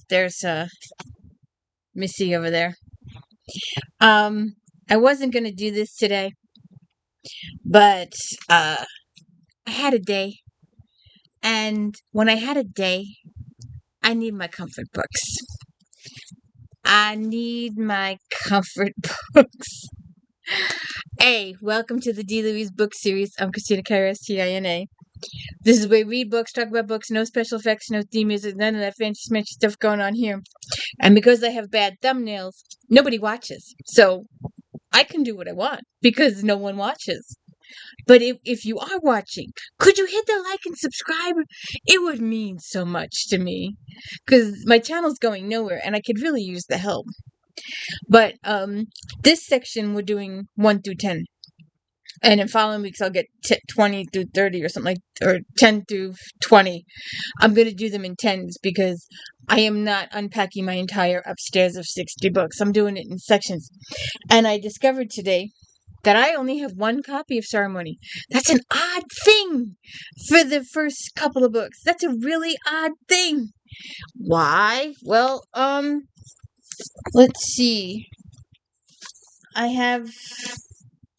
There's Missy over there. I wasn't gonna do this today, but I had a day, and when I had a day, I need my comfort books. I need my comfort books. Hey, welcome to the D. Louise book series. I'm Christina Kairos, This is where we read books, talk about books, no special effects, no theme music, none of that fancy stuff going on here. And because I have bad thumbnails, nobody watches. So I can do what I want because no one watches. But if you are watching, could you hit the like and subscribe? It would mean so much to me because my channel's going nowhere and I could really use the help. But this section we're doing 1 through 10. And in following weeks, I'll get 20 through 30 or something or 10 through 20. I'm going to do them in 10s because I am not unpacking my entire upstairs of 60 books. I'm doing it in sections. And I discovered today that I only have one copy of Ceremony. That's an odd thing for the first couple of books. That's a really odd thing. Why? Well, let's see. I have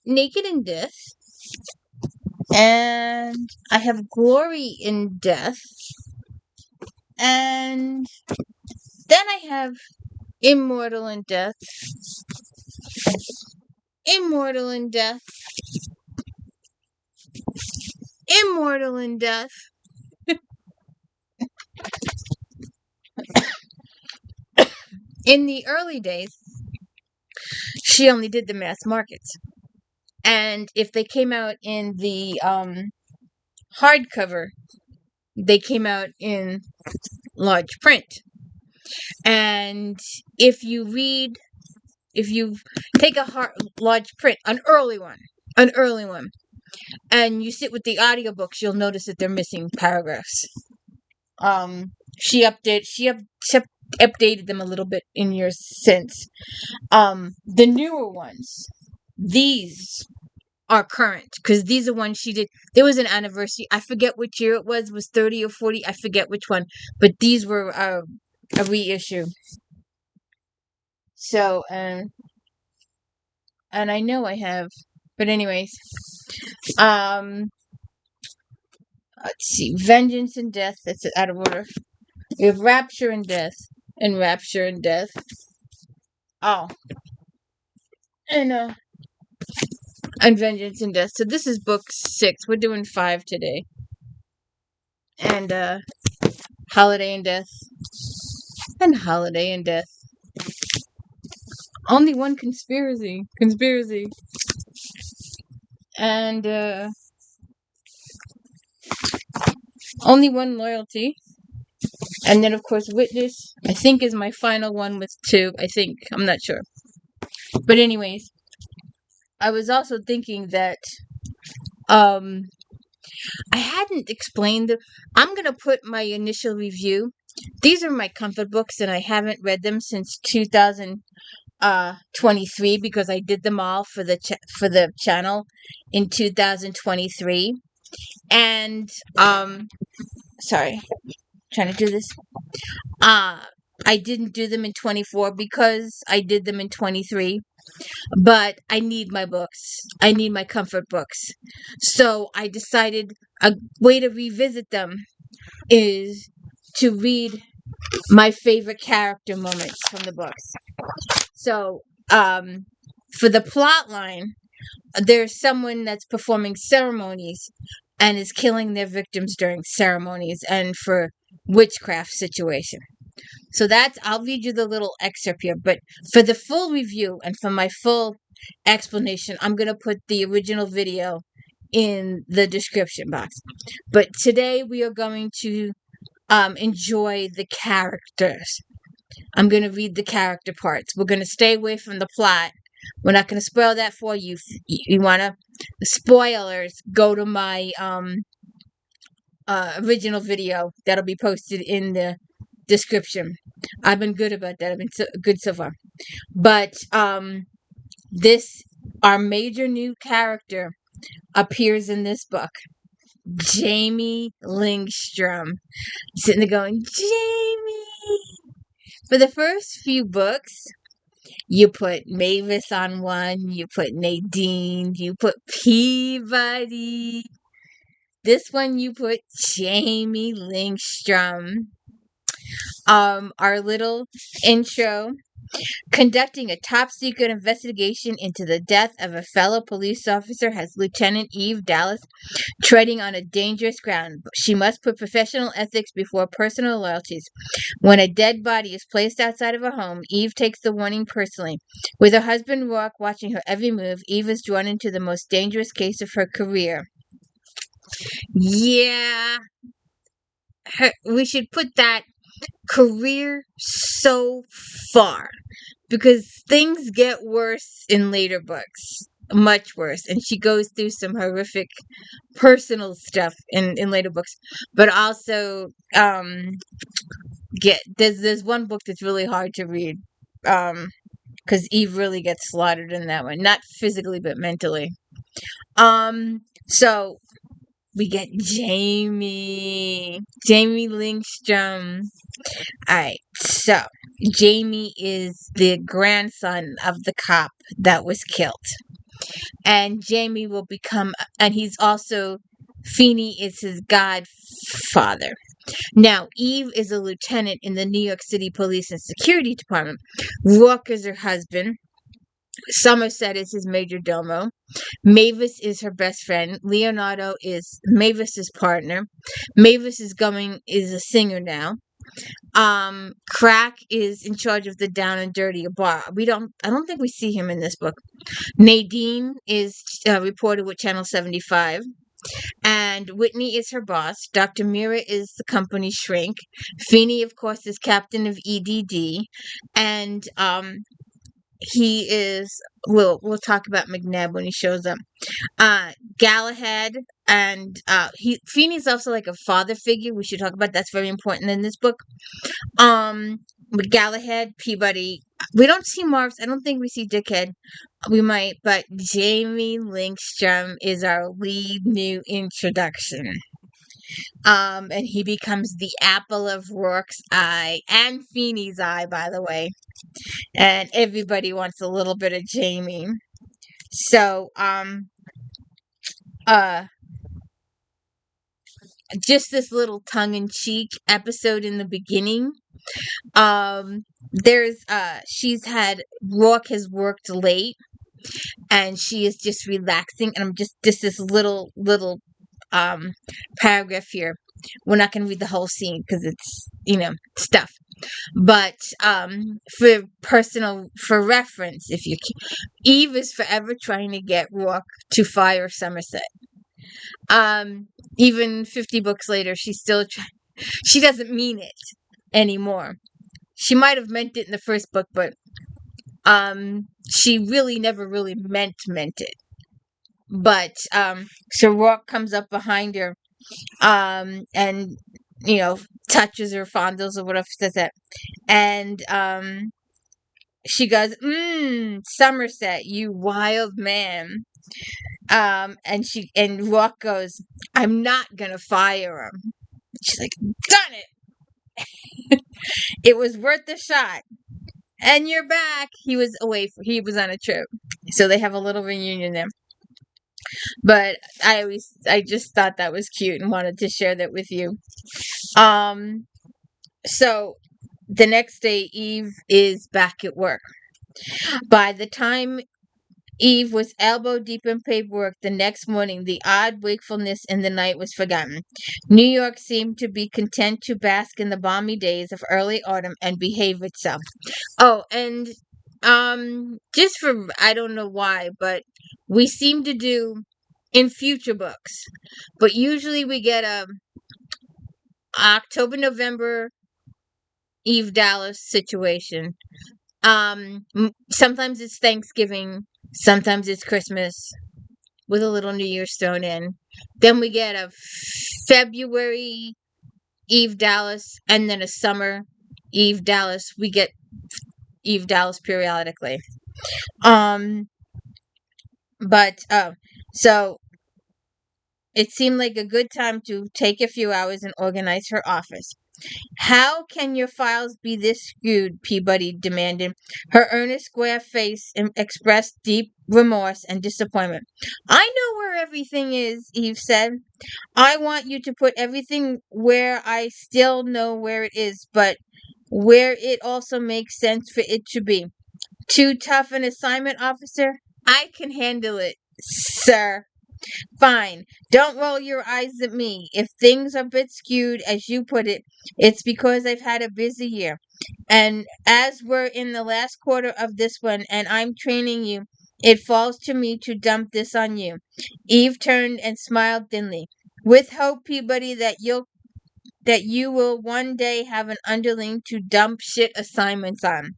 Naked in Death, and I have Glory in Death, and then I have Immortal in Death, Immortal in Death, Immortal in Death. In the early days, she only did the mass markets. And if they came out in the hardcover, they came out in large print. And if you take a large print, an early one, and you sit with the audiobooks, you'll notice that they're missing paragraphs. She updated them a little bit in years since. The newer ones, these are current because these are ones she did. There was an anniversary. I forget which year it was 30 or 40. I forget which one, but these were a reissue. So, and I know I have, but anyways, let's see, Vengeance and Death. That's out of order. We have Rapture and Death, and Rapture and Death. Oh, and Vengeance and Death. So this is book 6. We're doing 5 today. And Holiday and Death. And Holiday and Death. Only one conspiracy. And only one loyalty. And then of course Witness, I think, is my final one with 2. I think. I'm not sure. But anyways, I was also thinking that I hadn't explained I'm gonna put my initial review. These are my comfort books, and I haven't read them since 2023 because I did them all for the channel in 2023. And sorry, trying to do this. I didn't do them in 24 because I did them in 23. But I need my books. I need my comfort books. So I decided a way to revisit them is to read my favorite character moments from the books. So, for the plot line, there's someone that's performing ceremonies and is killing their victims during ceremonies and for witchcraft situation. So I'll read you the little excerpt here, but for the full review and for my full explanation, I'm going to put the original video in the description box. But today we are going to enjoy the characters. I'm going to read the character parts. We're going to stay away from the plot. We're not going to spoil that for you. If you want to spoilers, go to my original video that'll be posted in the description. I've been good about that. I've been good so far. But our major new character appears in this book. Jamie LINGSTROM. Sitting there going, Jamie For the first few books, you put Mavis on one, you put Nadine, you put Peabody. This one you put Jamie Lingstrom. Our little intro. Conducting a top secret investigation into the death of a fellow police officer has Lieutenant Eve Dallas treading on a dangerous ground. She must put professional ethics before personal loyalties. When a dead body is placed outside of a home, Eve takes the warning personally. With her husband Roarke watching her every move, Eve is drawn into the most dangerous case of her career. Yeah, we should put that career so far because things get worse in later books, much worse, and she goes through some horrific personal stuff in later books, but also there's one book that's really hard to read, because Eve really gets slaughtered in that one, not physically but mentally. So we get Jamie Lingstrom. All right, so Jamie is the grandson of the cop that was killed, and Jamie will become, and he's also, Feeney is his godfather. Now, Eve is a lieutenant in the New York City Police and Security Department. Roarke is her husband. Somerset is his major domo. Mavis is her best friend. Leonardo is Mavis's partner. Mavis is a singer now. Crack is in charge of the Down and Dirty bar. I don't think we see him in this book. Nadine is reported with Channel 75. And Whitney is her boss. Dr. Mira is the company shrink. Feeney, of course, is captain of EDD. And he is, we'll talk about McNabb when he shows up. Galahad, and Feeney's also like a father figure. We should talk about that's very important in this book. With Galahad, Peabody, we don't see Marv's. I don't think we see Dickhead. We might, but Jamie Lingstrom is our lead new introduction. And he becomes the apple of Roarke's eye and Feeney's eye, by the way. And everybody wants a little bit of Jamie. So, just this little tongue-in-cheek episode in the beginning. Roarke has worked late, and she is just relaxing, and just this little paragraph here. We're not going to read the whole scene because it's, stuff. But for reference, Eve is forever trying to get Roarke to fire Somerset. Even 50 books later, she's still she doesn't mean it anymore. She might have meant it in the first book, but she really never really meant it. But so Roarke comes up behind her, and touches her, fondles or whatever, says that, and she goes, Somerset, you wild man. And Roarke goes, I'm not gonna fire him. She's like, done it. It was worth the shot. And you're back. He was on a trip. So they have a little reunion there. But I just thought that was cute and wanted to share that with you. So the next day, Eve is back at work. By the time Eve was elbow deep in paperwork the next morning, the odd wakefulness in the night was forgotten. New York seemed to be content to bask in the balmy days of early autumn and behave itself. Oh, and just for, I don't know why, but we seem to do in future books, but usually we get a October, November Eve Dallas situation. Sometimes it's Thanksgiving, sometimes it's Christmas with a little New Year's thrown in. Then we get a February Eve Dallas, and then a summer Eve Dallas. We get Eve Dallas periodically. So it seemed like a good time to take a few hours and organize her office. How can your files be this skewed? Peabody demanded. Her earnest square face expressed deep remorse and disappointment. I know where everything is, Eve said. I want you to put everything where I still know where it is, but where it also makes sense for it to be. Too tough an assignment, officer? I can handle it, sir. Fine. Don't roll your eyes at me. If things are a bit skewed, as you put it, it's because I've had a busy year. And as we're in the last quarter of this one and I'm training you, it falls to me to dump this on you. Eve turned and smiled thinly. With hope, Peabody, that you will one day have an underling to dump shit assignments on.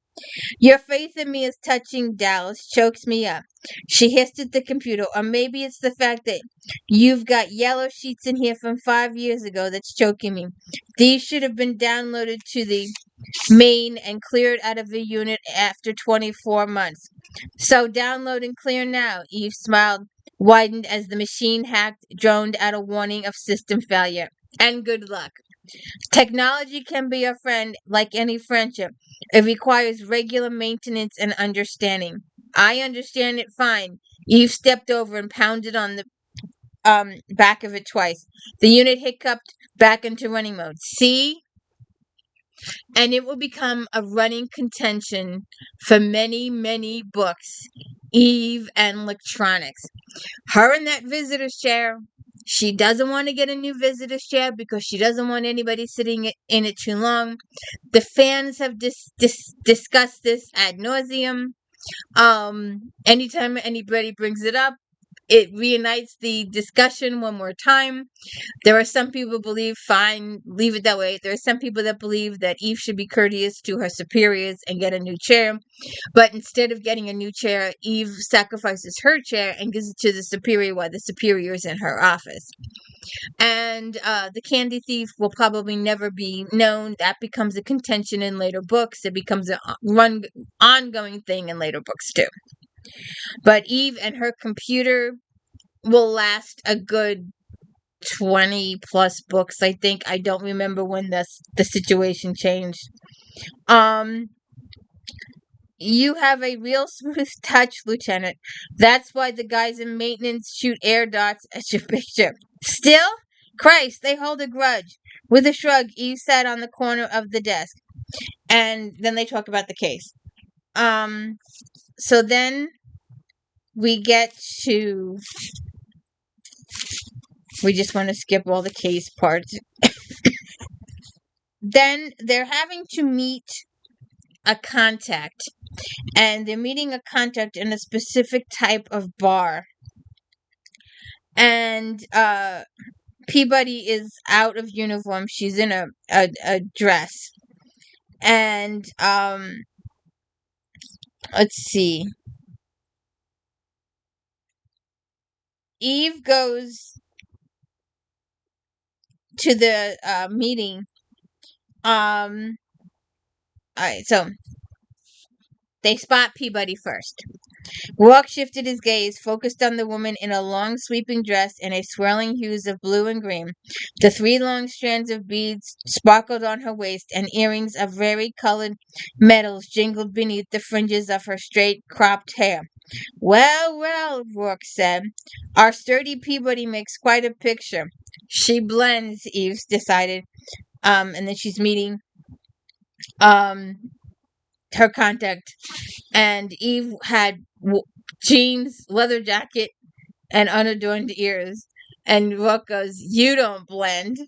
Your faith in me is touching, Dallas. Chokes me up. She hissed at the computer. Or maybe it's the fact that you've got yellow sheets in here from 5 years ago that's choking me. These should have been downloaded to the main and cleared out of the unit after 24 months. So download and clear now. Eve smiled, widened as the machine hacked droned out a warning of system failure. And good luck. Technology can be a friend like any friendship. It requires regular maintenance and understanding. I understand it fine. Eve stepped over and pounded on the back of it twice. The unit hiccuped back into running mode. See? And it will become a running contention for many, many books. Eve and electronics. Her in that visitor's chair. She doesn't want to get a new visitor's chair because she doesn't want anybody sitting in it too long. The fans have discussed this ad nauseum. Anytime anybody brings it up, it reunites the discussion one more time. There are some people who believe, fine, leave it that way. There are some people that believe that Eve should be courteous to her superiors and get a new chair. But instead of getting a new chair, Eve sacrifices her chair and gives it to the superior while the superior is in her office. And the candy thief will probably never be known. That becomes a contention in later books. It becomes an ongoing thing in later books too. But Eve and her computer will last a good 20 plus books, I think. I don't remember when the situation changed. You have a real smooth touch, Lieutenant. That's why the guys in maintenance shoot air darts at your picture. Still? Christ, they hold a grudge. With a shrug, Eve sat on the corner of the desk. And then they talk about the case. So then we get to... We just want to skip all the case parts. Then they're having to meet a contact. And they're meeting a contact in a specific type of bar. And Peabody is out of uniform. She's in a dress. And let's see. Eve goes to the meeting. Alright, so they spot Peabody first. Roarke shifted his gaze, focused on the woman in a long sweeping dress in a swirling hues of blue and green. The 3 long strands of beads sparkled on her waist, and earrings of vari-colored metals jingled beneath the fringes of her straight, cropped hair. Well, well, Roarke said. Our sturdy Peabody makes quite a picture. She blends, Eve decided. And then she's meeting her contact. And Eve had jeans, leather jacket, and unadorned ears. And Roarke goes, you don't blend.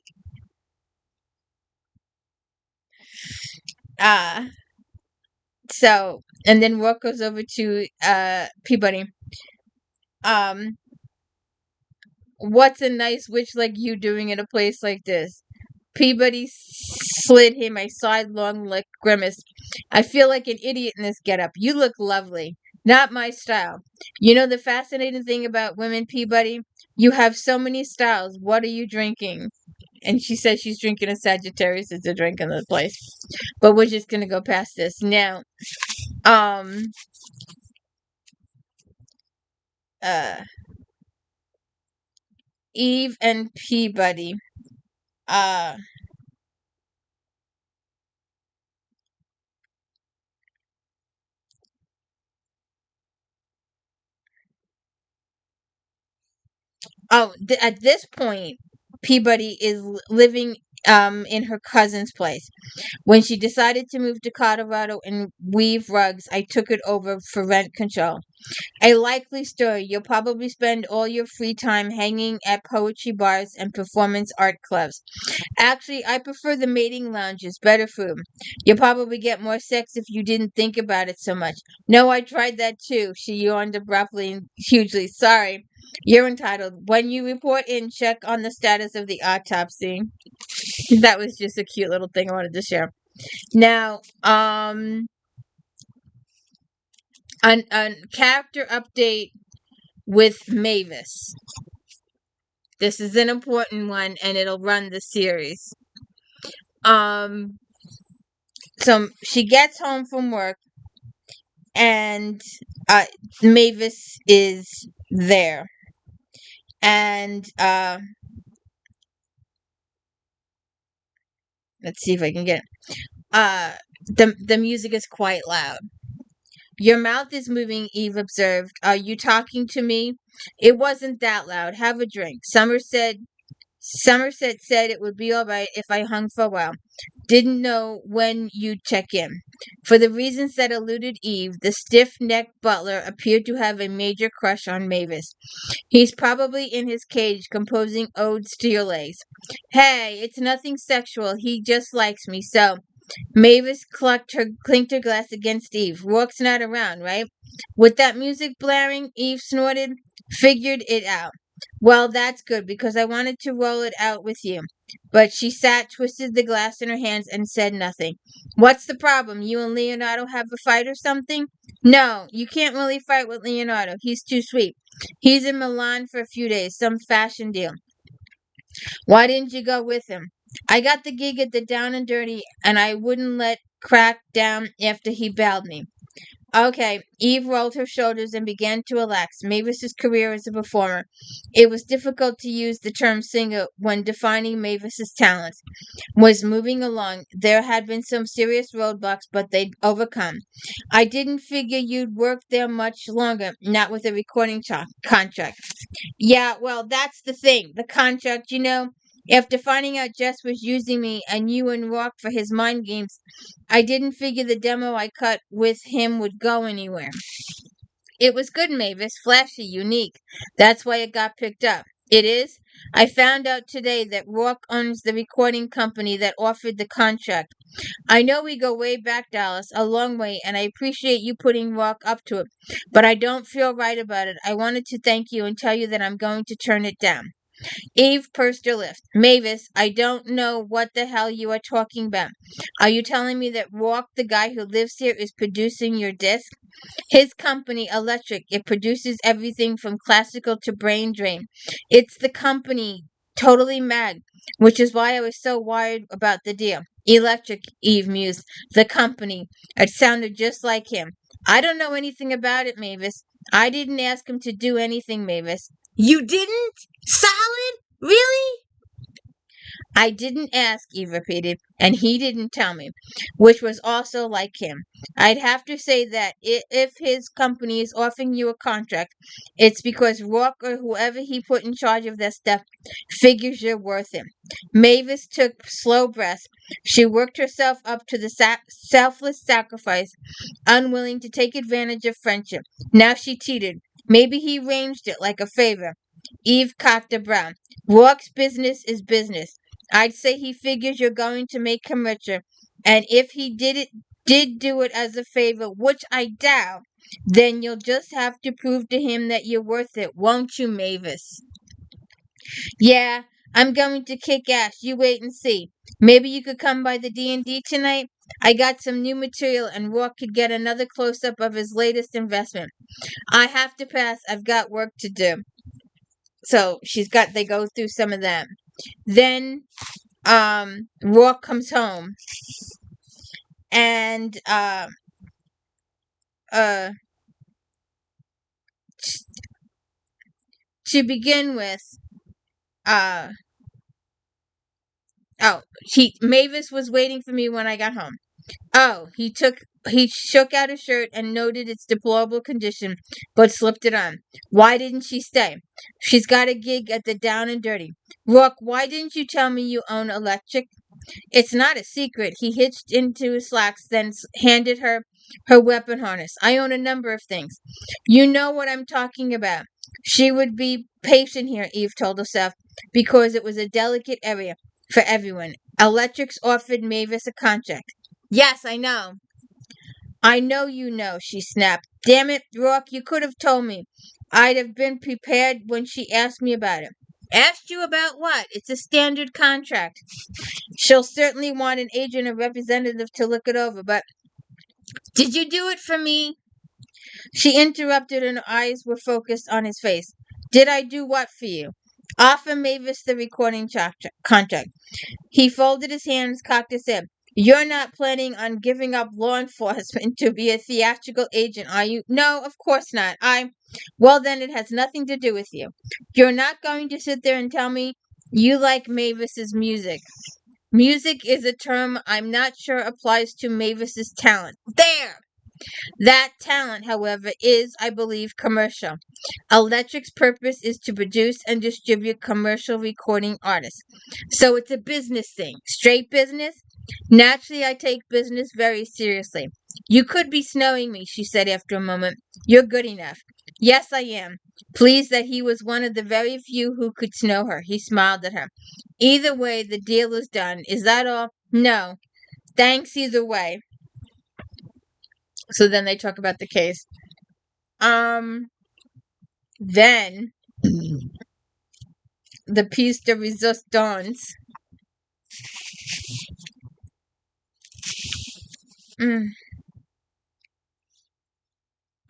So, and then Roarke goes over to Peabody. What's a nice witch like you doing in a place like this? Peabody slid him a sidelong lick grimace. I feel like an idiot in this getup. You look lovely. Not my style. You know the fascinating thing about women, Peabody? You have so many styles. What are you drinking? And she says she's drinking a Sagittarius. It's a drink in the place. But we're just gonna go past this. Now, Eve and Peabody. At this point, Peabody is living in her cousin's place. When she decided to move to Colorado and weave rugs, I took it over for rent control. A likely story. You'll probably spend all your free time hanging at poetry bars and performance art clubs. Actually, I prefer the mating lounges. Better food. You'll probably get more sex if you didn't think about it so much. No, I tried that too. She yawned abruptly and hugely. Sorry. You're entitled. When you report in, check on the status of the autopsy. That was just a cute little thing I wanted to share. Now, a character update with Mavis. This is an important one, and it'll run the series. So she gets home from work, and Mavis is there, and let's see if I can get it. The music is quite loud. Your mouth is moving, Eve observed. Are you talking to me? It wasn't that loud. Have a drink. Somerset said it would be all right if I hung for a while. Didn't know when you'd check in. For the reasons that eluded Eve, the stiff-necked butler appeared to have a major crush on Mavis. He's probably in his cage composing odes to your legs. Hey, it's nothing sexual. He just likes me, so... Mavis clinked her glass against Eve. Rourke's not around, right? With that music blaring, Eve snorted. Figured it out. Well, that's good, because I wanted to roll it out with you. But she sat, twisted the glass in her hands, and said nothing. What's the problem? You and Leonardo have a fight or something? No, you can't really fight with Leonardo. He's too sweet. He's in Milan for a few days, some fashion deal. Why didn't you go with him? I got the gig at the Down and Dirty, and I wouldn't let crack down after he bailed me. Okay, Eve rolled her shoulders and began to relax. Mavis's career as a performer. It was difficult to use the term singer when defining Mavis's talents. Was moving along. There had been some serious roadblocks, but they'd overcome. I didn't figure you'd work there much longer, not with a recording contract. Yeah, well, that's the thing. The contract, after finding out Jess was using me and you and Roarke for his mind games, I didn't figure the demo I cut with him would go anywhere. It was good, Mavis. Flashy, unique. That's why it got picked up. It is? I found out today that Roarke owns the recording company that offered the contract. I know we go way back, Dallas, a long way, and I appreciate you putting Roarke up to it, but I don't feel right about it. I wanted to thank you and tell you that I'm going to turn it down. Eve pursed her lips. Mavis, I don't know what the hell you are talking about. Are you telling me that Roarke, the guy who lives here, is producing your disc? His company, Electric, it produces everything from classical to brain drain. It's the company, totally mad, which is why I was so worried about the deal. Electric, Eve mused. The company. It sounded just like him. I don't know anything about it, Mavis. I didn't ask him to do anything, Mavis. You didn't? Solid? Really? I didn't ask, Eve repeated, and he didn't tell me, which was also like him. I'd have to say that if his company is offering you a contract, it's because Roarke or whoever he put in charge of that stuff figures you're worth him. Mavis took slow breaths. She worked herself up to the selfless sacrifice, unwilling to take advantage of friendship. Now she teetered. Maybe he arranged it like a favor. Eve cocked a brow. Rourke's business is business. I'd say he figures you're going to make him richer, and if he did do it as a favor, which I doubt, then you'll just have to prove to him that you're worth it, won't you, Mavis? Yeah, I'm going to kick ass. You wait and see. Maybe you could come by the D&D tonight? I got some new material, and Roarke could get another close-up of his latest investment. I have to pass. I've got work to do. So they go through some of that. Then Roarke comes home, and to begin with, Mavis was waiting for me when I got home. Oh, he took He shook out his shirt and noted its deplorable condition, but slipped it on. Why didn't she stay? She's got a gig at the Down and Dirty. Roarke, why didn't you tell me you own electric? It's not a secret. He hitched into his slacks, then handed her her weapon harness. I own a number of things. You know what I'm talking about. She would be patient here, Eve told herself, because it was a delicate area for everyone. Electrics offered Mavis a contract. Yes, I know. I know you know, she snapped. Damn it, Roarke, you could have told me. I'd have been prepared when she asked me about it. Asked you about what? It's a standard contract. She'll certainly want an agent or representative to look it over, but did you do it for me? She interrupted and her eyes were focused on his face. Did I do what for you? Offer Mavis the recording contract. He folded his hands, cocked his head. You're not planning on giving up law enforcement to be a theatrical agent, are you? No, of course not. Well, then it has nothing to do with you. You're not going to sit there and tell me you like Mavis's music. Music is a term I'm not sure applies to Mavis's talent. There! That talent, however, is, I believe, commercial. Electric's purpose is to produce and distribute commercial recording artists. So it's a business thing. Straight business? Naturally, I take business very seriously. You could be snowing me, she said after a moment. You're good enough. Yes, I am. Pleased that he was one of the very few who could snow her. He smiled at her. Either way, the deal is done. Is that all? No. Thanks either way. So then they talk about the case. Then the piece de resistance.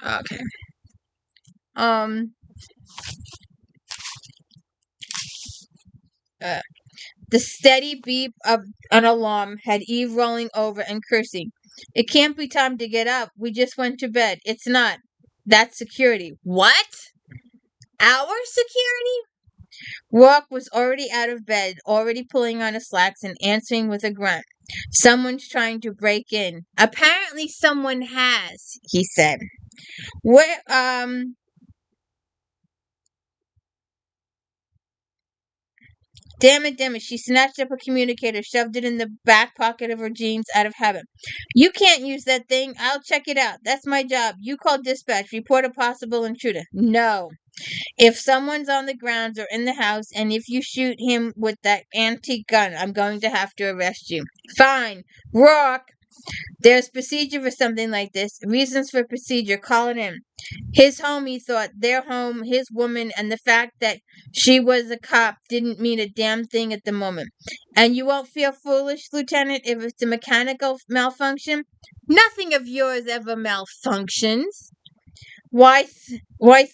Okay. The steady beep of an alarm had Eve rolling over and cursing. It can't be time to get up. We just went to bed. It's not. That's security. What? Our security? Roarke was already out of bed, already pulling on his slacks and answering with a grunt. Someone's trying to break in. Apparently someone has, he said. Where, Damn it. She snatched up a communicator, shoved it in the back pocket of her jeans out of habit. You can't use that thing. I'll check it out. That's my job. You call dispatch. Report a possible intruder. No. If someone's on the grounds or in the house, and if you shoot him with that antique gun, I'm going to have to arrest you. Fine. Roarke. There's procedure for something like this. Reasons for procedure. Call it in. His home, he thought. Their home, his woman, and the fact that she was a cop didn't mean a damn thing at the moment. And you won't feel foolish, Lieutenant, if it's a mechanical malfunction? Nothing of yours ever malfunctions. Why,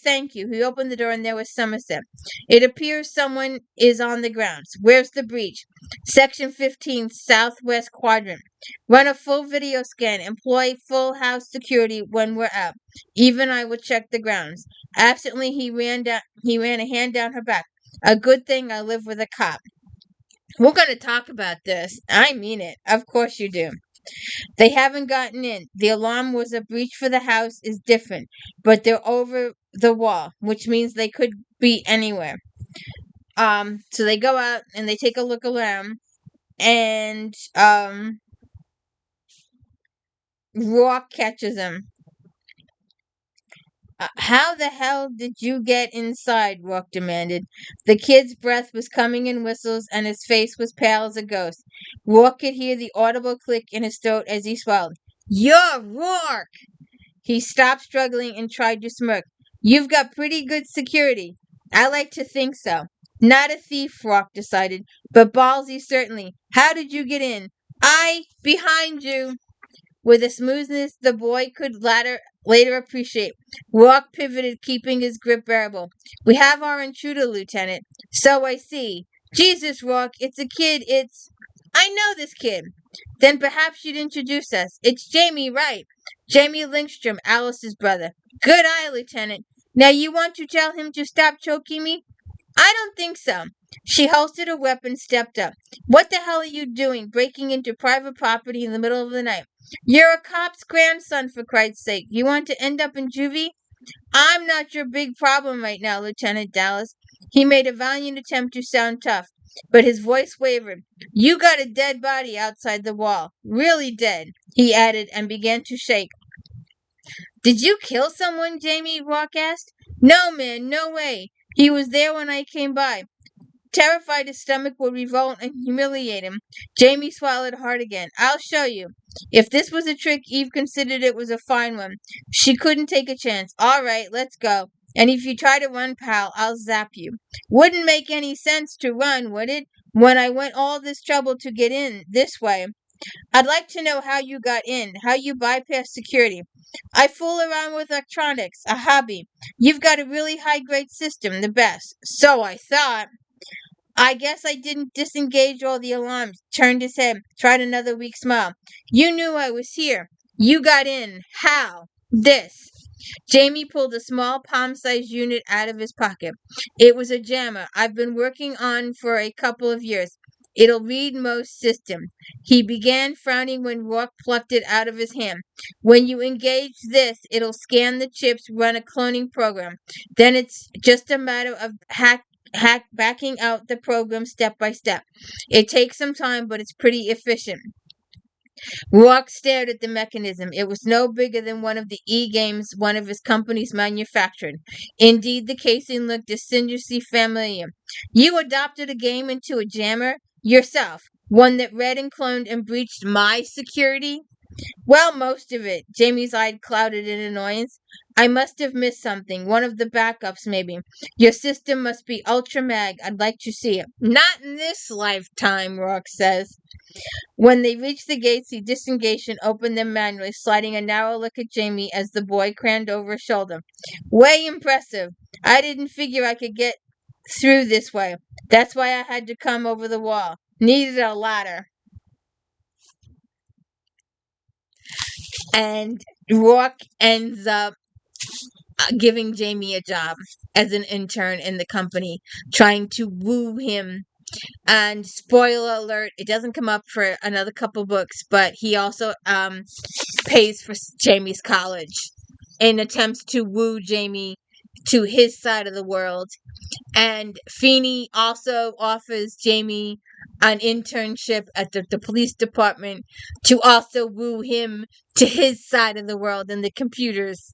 thank you. He opened the door and there was Somerset. It appears someone is on the grounds. Where's the breach? Section 15, southwest quadrant. Run a full video scan. Employ full house security when we're out. Even I will check the grounds. Absently, he ran a hand down her back. A good thing I live with a cop. We're going to talk about this. I mean it. Of course you do. They haven't gotten in. The alarm was a breach for the house is different, but they're over the wall, which means they could be anywhere. So they go out and they take a look around, and Roarke catches them. How the hell did you get inside? Roarke demanded. The kid's breath was coming in whistles, and his face was pale as a ghost. Roarke could hear the audible click in his throat as he swallowed. You're Roarke! He stopped struggling and tried to smirk. You've got pretty good security. I like to think so. Not a thief, Roarke decided, but ballsy certainly. How did you get in? Behind you. With a smoothness the boy could later appreciate, Roarke pivoted, keeping his grip bearable. We have our intruder, Lieutenant. So I see. Jesus, Roarke, it's a kid, I know this kid. Then perhaps you'd introduce us. It's Jamie, right? Jamie LINGSTROM, Alice's brother. Good eye, Lieutenant. Now you want to tell him to stop choking me? I don't think so. She holstered her weapon, stepped up. What the hell are you doing, breaking into private property in the middle of the night? You're a cop's grandson, for Christ's sake. You want to end up in juvie? I'm not your big problem right now, Lieutenant Dallas. He made a valiant attempt to sound tough, but his voice wavered. You got a dead body outside the wall. Really dead, he added, and began to shake. Did you kill someone, Jamie? Roarke asked. No, man, no way. He was there when I came by. Terrified his stomach would revolt and humiliate him, Jamie swallowed hard again. I'll show you. If this was a trick, Eve considered it was a fine one. She couldn't take a chance. All right, let's go. And if you try to run, pal, I'll zap you. Wouldn't make any sense to run, would it? When I went all this trouble to get in this way. I'd like to know how you got in, how you bypassed security. I fool around with electronics, a hobby. You've got a really high-grade system, the best. So I thought. I guess I didn't disengage all the alarms. Turned his head, tried another weak smile. You knew I was here. You got in. How? This. Jamie pulled a small palm-sized unit out of his pocket. It was a jammer I've been working on for a couple of years. It'll read most systems. He began frowning when Roarke plucked it out of his hand. When you engage this, it'll scan the chips, run a cloning program. Then it's just a matter of backing out the program step by step. It takes some time, but it's pretty efficient. Roarke stared at the mechanism. It was no bigger than one of the E-games one of his companies manufactured. Indeed, the casing looked distinctly familiar. You adopted a game into a jammer? Yourself. One that read and cloned and breached my security? Well, most of it. Jamie's eye clouded in annoyance. I must have missed something. One of the backups, maybe. Your system must be ultra mag. I'd like to see it. Not in this lifetime, Roarke says. When they reached the gates, he disengaged and opened them manually, sliding a narrow look at Jamie as the boy craned over his shoulder. Way impressive. I didn't figure I could get through this way. That's why I had to come over the wall. Needed a ladder. And Roarke ends up giving Jamie a job as an intern in the company, trying to woo him. And spoiler alert, it doesn't come up for another couple books, but he also pays for Jamie's college in attempts to woo Jamie to his side of the world. And Feeney also offers Jamie an internship at the police department to also woo him to his side of the world in the computers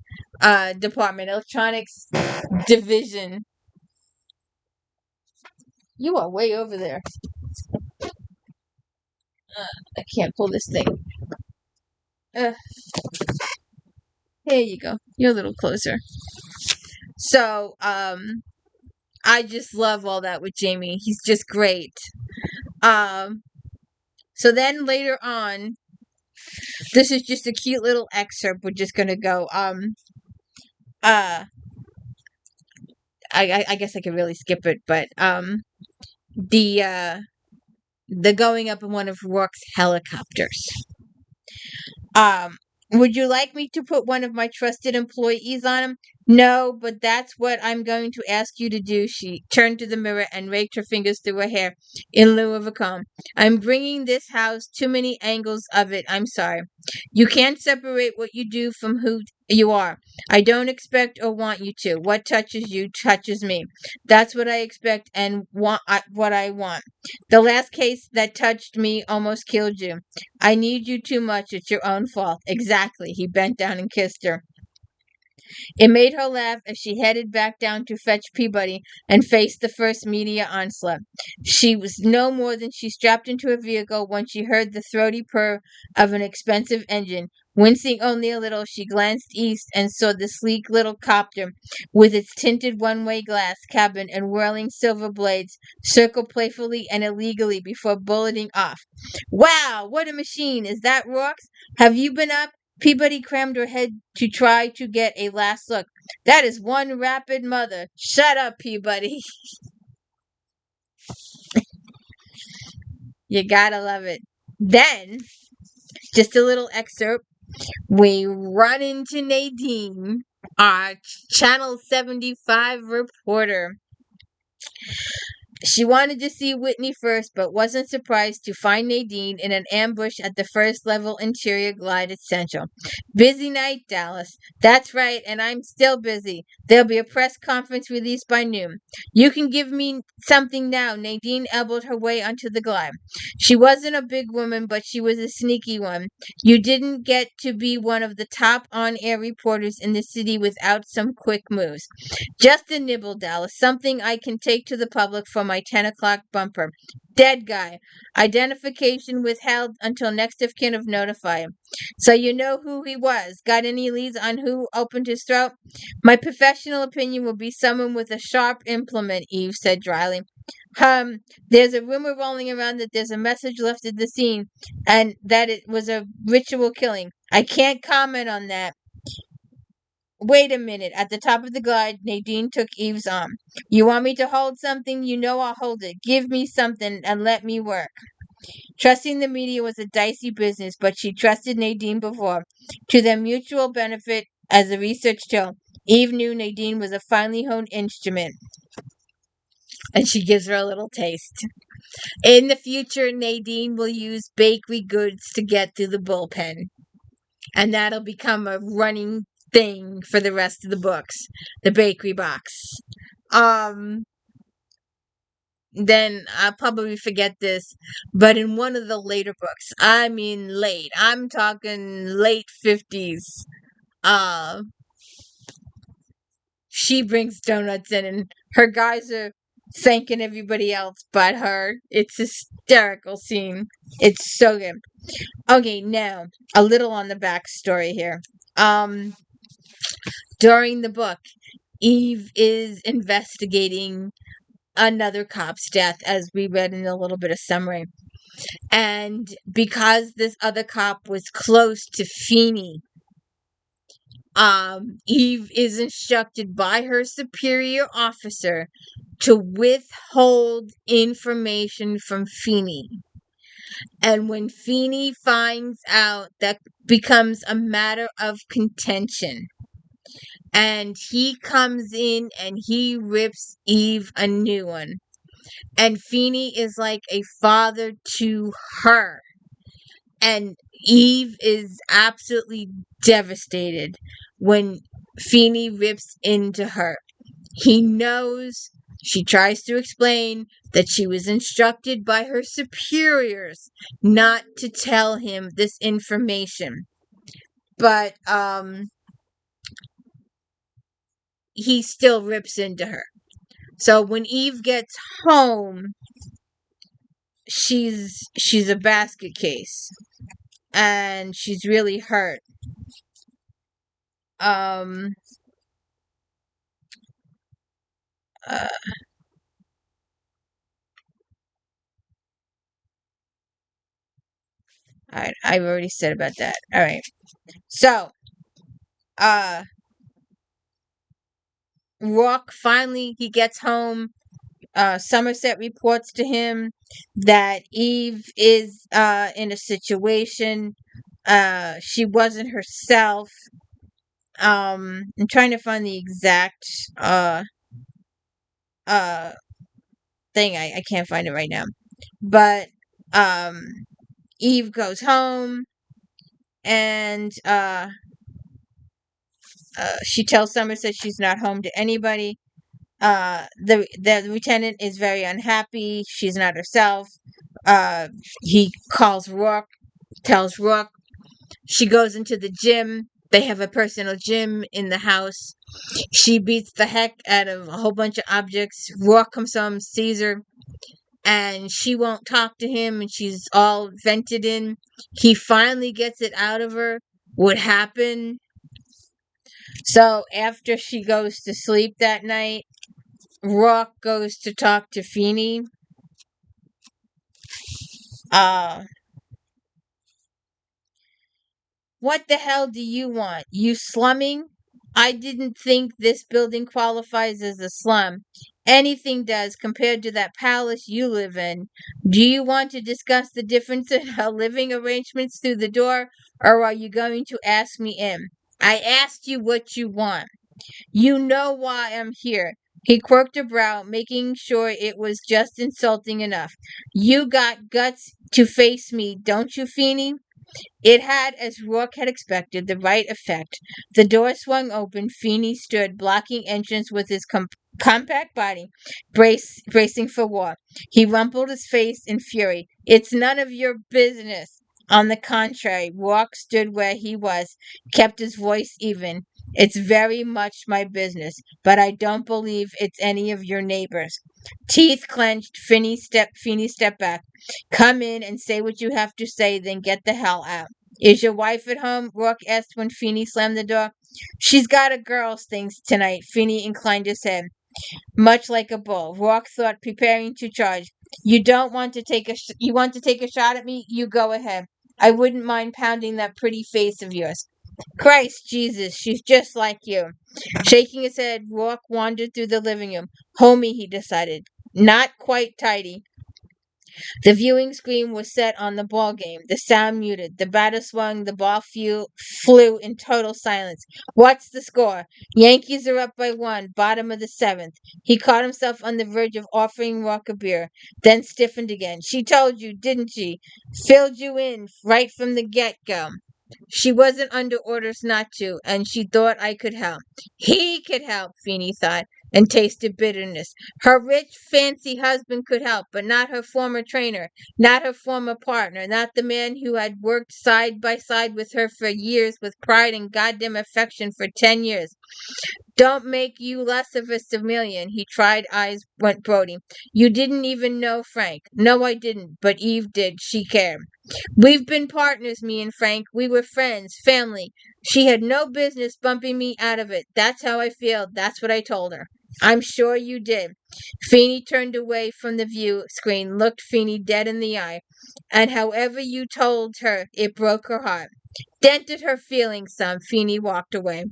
department, electronics division. You are way over there. I can't pull this thing. Here you go. You're a little closer. So, I just love all that with Jamie. He's just great. So then later on, this is just a cute little excerpt. We're just gonna go. I guess I could really skip it, but the going up in one of Rourke's helicopters. Would you like me to put one of my trusted employees on him? No, but that's what I'm going to ask you to do. She turned to the mirror and raked her fingers through her hair in lieu of a comb. I'm bringing this house too many angles of it. I'm sorry. You can't separate what you do from who you are. I don't expect or want you to. What touches you touches me. That's what I expect and what I want. The last case that touched me almost killed you. I need you too much. It's your own fault. Exactly. He bent down and kissed her. It made her laugh as she headed back down to fetch Peabody and faced the first media onslaught. She was no more than she strapped into a vehicle when she heard the throaty purr of an expensive engine. Wincing only a little, she glanced east and saw the sleek little copter with its tinted one-way glass cabin and whirling silver blades circle playfully and illegally before bulleting off. Wow, what a machine! Is that Roarke's? Have you been up? Peabody crammed her head to try to get a last look. That is one rapid mother. Shut up, Peabody. You gotta love it. Then, just a little excerpt. We run into Nadine, our Channel 75 reporter. She wanted to see Whitney first, but wasn't surprised to find Nadine in an ambush at the first level interior glide at Central. Busy night, Dallas. That's right, and I'm still busy. There'll be a press conference released by noon. You can give me something now. Nadine elbowed her way onto the glide. She wasn't a big woman, but she was a sneaky one. You didn't get to be one of the top on-air reporters in the city without some quick moves. Just a nibble, Dallas. Something I can take to the public for my 10 o'clock bumper. Dead guy. Identification withheld until next of kin of notify him. So you know who he was. Got any leads on who opened his throat? My professional opinion will be someone with a sharp implement, Eve said dryly. There's a rumor rolling around that there's a message left at the scene and that it was a ritual killing. I can't comment on that. Wait a minute. At the top of the glide, Nadine took Eve's arm. You want me to hold something? You know I'll hold it. Give me something and let me work. Trusting the media was a dicey business, but she trusted Nadine before. To their mutual benefit, as the research showed, Eve knew Nadine was a finely honed instrument. And she gives her a little taste. In the future, Nadine will use bakery goods to get through the bullpen. And that'll become a running thing for the rest of the books. The bakery box. Then I'll probably forget this, but in one of the later books, I mean late, I'm talking late 50s, uh, she brings donuts in and her guys are thanking everybody else but her. It's a hysterical scene. It's so good. Okay, now, a little on the backstory here. During the book, Eve is investigating another cop's death, as we read in a little bit of summary. And because this other cop was close to Feeney, Eve is instructed by her superior officer to withhold information from Feeney. And when Feeney finds out, that becomes a matter of contention. And he comes in and he rips Eve a new one. And Feeney is like a father to her. And Eve is absolutely devastated when Feeney rips into her. He knows, she tries to explain that she was instructed by her superiors not to tell him this information. But he still rips into her. So when Eve gets home, she's a basket case. And she's really hurt. I I've already said about that. All right. So, Roarke finally he gets home. Somerset reports to him that Eve is in a situation. She wasn't herself. I'm trying to find the exact thing. I can't find it right now. But Eve goes home and she tells Somerset she's not home to anybody. The lieutenant is very unhappy. She's not herself. He calls Roarke, tells Roarke. She goes into the gym. They have a personal gym in the house. She beats the heck out of a whole bunch of objects. Roarke comes home, sees her, and she won't talk to him, and she's all vented in. He finally gets it out of her what happened. So after she goes to sleep that night, Roarke goes to talk to Feeney. What the hell do you want? You slumming? I didn't think this building qualifies as a slum. Anything does compared to that palace you live in. Do you want to discuss the difference in our living arrangements through the door, or are you going to ask me in? I asked you what you want. You know why I'm here. He quirked a brow, making sure it was just insulting enough. You got guts to face me, don't you, Feeney? It had, as Rourke had expected, the right effect. The door swung open. Feeney stood, blocking entrance with his compact body, bracing for war. He rumpled his face in fury. It's none of your business. On the contrary, Rourke stood where he was, kept his voice even. It's very much my business, but I don't believe it's any of your neighbors. Teeth clenched, Feeney stepped back. Come in and say what you have to say, then get the hell out. Is your wife at home? Rourke asked when Feeney slammed the door. She's got a girl's things tonight. Feeney inclined his head, much like a bull. Rourke thought, preparing to charge. You don't want to take you want to take a shot at me? You go ahead. I wouldn't mind pounding that pretty face of yours. Christ Jesus, she's just like you. Shaking his head, Rourke wandered through the living room. Homey, he decided. Not quite tidy. The viewing screen was set on the ball game, the sound muted. The batter swung, the ball flew in total silence. What's the score? Yankees are up by 1, bottom of the 7th. He caught himself on the verge of offering Rourke a beer, then stiffened again. She told you, didn't she? Filled you in right from the get-go. She wasn't under orders not to, and she thought I could help. He could help, Feeney thought, and tasted bitterness. Her rich, fancy husband could help, but not her former trainer, not her former partner, not the man who had worked side by side with her for years with pride and goddamn affection for 10 years. Don't make you less of a civilian, he tried, eyes went Brody. You didn't even know Frank. No, I didn't, but Eve did. She cared. We've been partners, me and Frank. We were friends, family. She had no business bumping me out of it. That's how I feel. That's what I told her. I'm sure you did. Feeney turned away from the view screen, looked Feeney dead in the eye. And however you told her, it broke her heart. Dented her feelings some. Feeney walked away,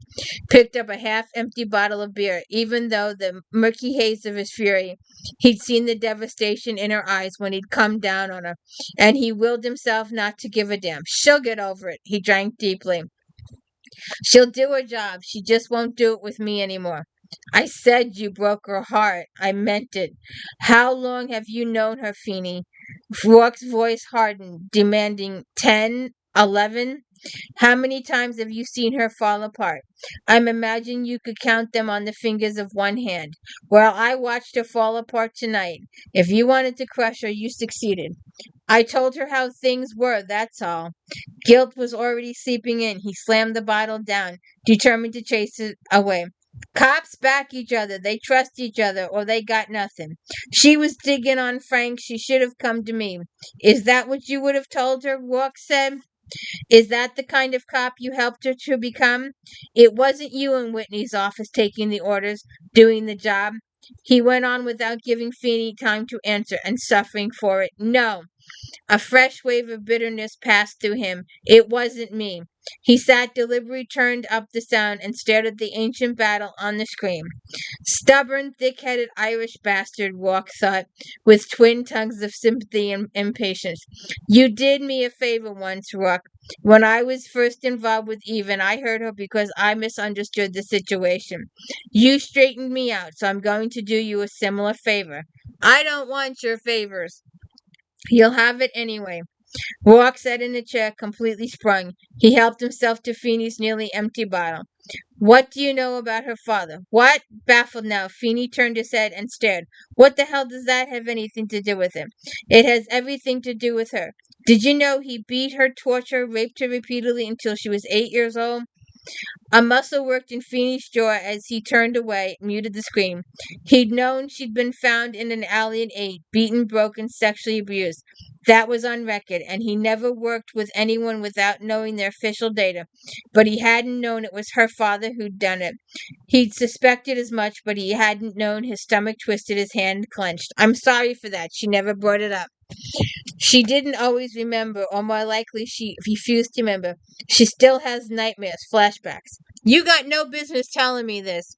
picked up a half-empty bottle of beer. Even though the murky haze of his fury, he'd seen the devastation in her eyes when he'd come down on her, and he willed himself not to give a damn. She'll get over it. He drank deeply. She'll do her job. She just won't do it with me anymore. I said you broke her heart. I meant it. How long have you known her, Feeney? Rourke's voice hardened, demanding 10, 11. How many times have you seen her fall apart? I'm imagining you could count them on the fingers of one hand. Well, I watched her fall apart tonight. If you wanted to crush her, you succeeded. I told her how things were, that's all. Guilt was already seeping in. He slammed the bottle down, determined to chase it away. Cops back each other. They trust each other, or they got nothing. She was digging on Frank. She should have come to me. Is that what you would have told her? Rourke said. Is that the kind of cop you helped her to become? It wasn't you in Whitney's office taking the orders, doing the job. He went on without giving Feeney time to answer, and suffering for it. No. A fresh wave of bitterness passed through him. It wasn't me. He sat deliberately, turned up the sound, and stared at the ancient battle on the screen. Stubborn, thick-headed Irish bastard, Rourke thought, with twin tongues of sympathy and impatience. You did me a favor once, Rourke. When I was first involved with Eve, and I hurt her because I misunderstood the situation. You straightened me out, so I'm going to do you a similar favor. I don't want your favors. You'll have it anyway. Rourke sat in the chair, completely sprung. He helped himself to Feeney's nearly empty bottle. What do you know about her father? What? Baffled now, Feeney turned his head and stared. What the hell does that have anything to do with him? It has everything to do with her. Did you know he beat her, tortured her, raped her repeatedly until she was 8 years old? A muscle worked in Feeney's jaw as he turned away, muted the scream. He'd known she'd been found in an alley at 8, beaten, broken, sexually abused. That was on record, and he never worked with anyone without knowing their official data. But he hadn't known it was her father who'd done it. He'd suspected as much, but he hadn't known. His stomach twisted, his hand clenched. I'm sorry for that. She never brought it up. She didn't always remember, or more likely she refused to remember. She still has nightmares, flashbacks. You got no business telling me this.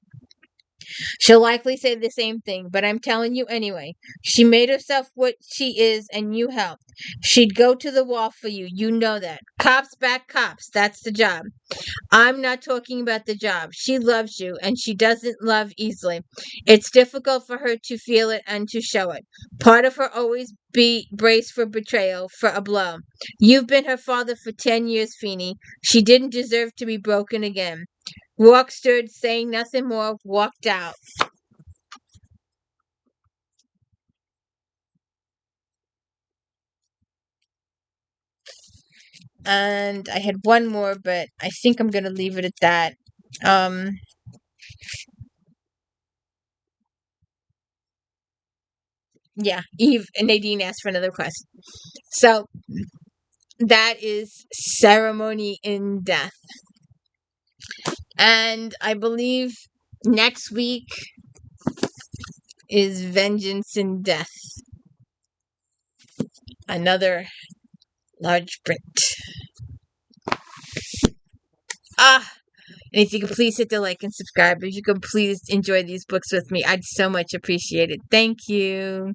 She'll likely say the same thing, but I'm telling you anyway. She made herself what she is, and you helped. She'd go to the wall for you. You know that. Cops back cops. That's the job. I'm not talking about the job. She loves you, and she doesn't love easily. It's difficult for her to feel it and to show it. Part of her always be braced for betrayal, for a blow. You've been her father for 10 years, Feeney. She didn't deserve to be broken again. Roarke stood, saying nothing more, walked out. And I had one more, but I think I'm gonna leave it at that. Um, yeah, Eve and Nadine asked for another quest. So that is Ceremony in Death. And I believe next week is Vengeance in Death. Another large print. Ah, and if you could please hit the like and subscribe, if you could please enjoy these books with me, I'd so much appreciate it. Thank you.